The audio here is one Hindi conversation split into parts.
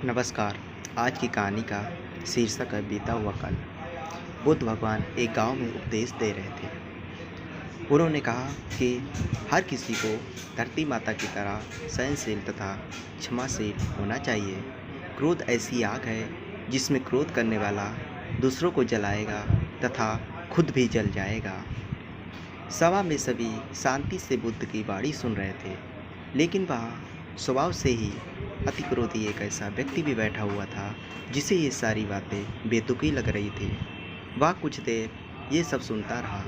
नमस्कार। आज की कहानी का शीर्षक है बीता हुआ कल। बुद्ध भगवान एक गांव में उपदेश दे रहे थे। उन्होंने कहा कि हर किसी को धरती माता की तरह सहनशील तथा क्षमाशील होना चाहिए। क्रोध ऐसी आग है जिसमें क्रोध करने वाला दूसरों को जलाएगा तथा खुद भी जल जाएगा। सभा में सभी शांति से बुद्ध की वाणी सुन रहे थे, लेकिन वहाँ स्वभाव से ही अति क्रोधी एक ऐसा व्यक्ति भी बैठा हुआ था जिसे ये सारी बातें बेतुकी लग रही थी। वह कुछ देर ये सब सुनता रहा,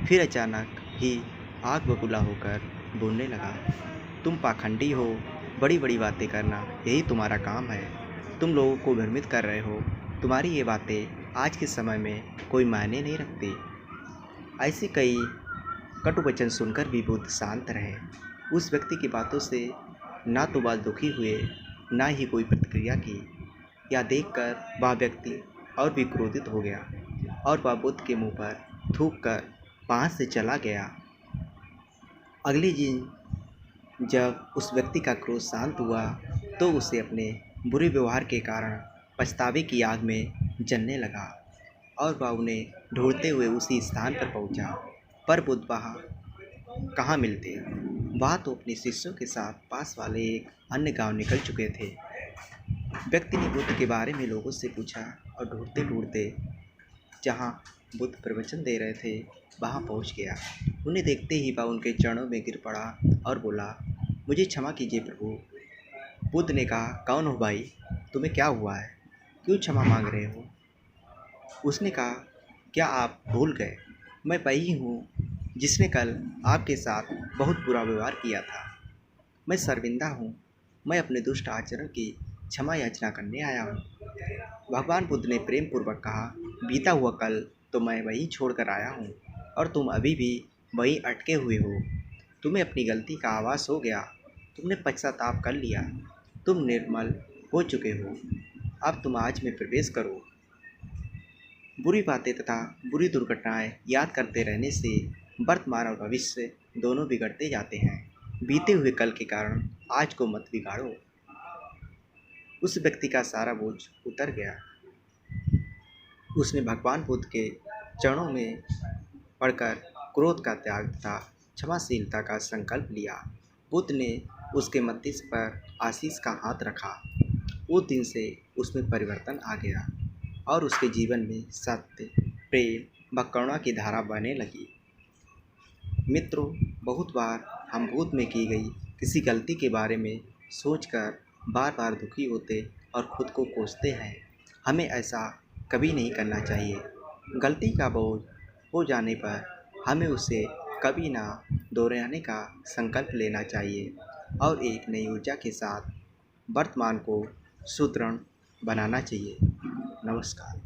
फिर अचानक ही आग बबूला होकर बोलने लगा, तुम पाखंडी हो, बड़ी बड़ी बातें करना यही तुम्हारा काम है। तुम लोगों को भ्रमित कर रहे हो। तुम्हारी ये बातें आज के समय में कोई मायने नहीं रखती। ऐसी कई कटु वचन सुनकर भी बुद्ध शांत रहे। उस व्यक्ति की बातों से ना तो वह दुखी हुए, ना ही कोई प्रतिक्रिया की। यह देखकर वह व्यक्ति और भी क्रोधित हो गया और वह बुद्ध के मुंह पर थूक कर वहाँ से चला गया। अगले दिन जब उस व्यक्ति का क्रोध शांत हुआ तो उसे अपने बुरे व्यवहार के कारण पछतावे की आग में जलने लगा और वह उन्हें ढूंढते हुए उसी स्थान पर पहुंचा। पर बुद्ध वहाँ कहाँ मिलते। वह तो अपने शिष्यों के साथ पास वाले एक अन्य गांव निकल चुके थे। व्यक्ति ने बुद्ध के बारे में लोगों से पूछा और ढूंढते ढूंढते जहाँ बुद्ध प्रवचन दे रहे थे वहाँ पहुँच गया। उन्हें देखते ही वह उनके चरणों में गिर पड़ा और बोला, मुझे क्षमा कीजिए प्रभु। बुद्ध ने कहा, कौन हो भाई, तुम्हें क्या हुआ है, क्यों क्षमा मांग रहे हो? उसने कहा, क्या आप भूल गए, मैं वही हूँ जिसने कल आपके साथ बहुत बुरा व्यवहार किया था। मैं शर्मिंदा हूँ, मैं अपने दुष्ट आचरण की क्षमा याचना करने आया हूँ। भगवान बुद्ध ने प्रेम पूर्वक कहा, बीता हुआ कल तो मैं वही छोड़कर आया हूँ और तुम अभी भी वहीं अटके हुए हो। तुम्हें अपनी गलती का आभास हो गया, तुमने पश्चाताप कर लिया, तुम निर्मल हो चुके हो। अब तुम आज में प्रवेश करो। बुरी बातें तथा बुरी दुर्घटनाएं याद करते रहने से वर्तमान और भविष्य दोनों बिगड़ते जाते हैं। बीते हुए कल के कारण आज को मत बिगाड़ो। उस व्यक्ति का सारा बोझ उतर गया। उसने भगवान बुद्ध के चरणों में पड़कर क्रोध का त्याग तथा क्षमाशीलता का संकल्प लिया। बुद्ध ने उसके मस्तिष्क पर आशीष का हाथ रखा। उस दिन से उसमें परिवर्तन आ गया और उसके जीवन में सत्य, प्रेम व करुणा की धारा बहने लगी। मित्रों, बहुत बार हम भूत में की गई किसी गलती के बारे में सोचकर बार बार दुखी होते और खुद को कोसते हैं। हमें ऐसा कभी नहीं करना चाहिए। गलती का बोझ हो जाने पर हमें उसे कभी ना दोहराने का संकल्प लेना चाहिए और एक नई ऊर्जा के साथ वर्तमान को सुदृढ़ बनाना चाहिए। नमस्कार।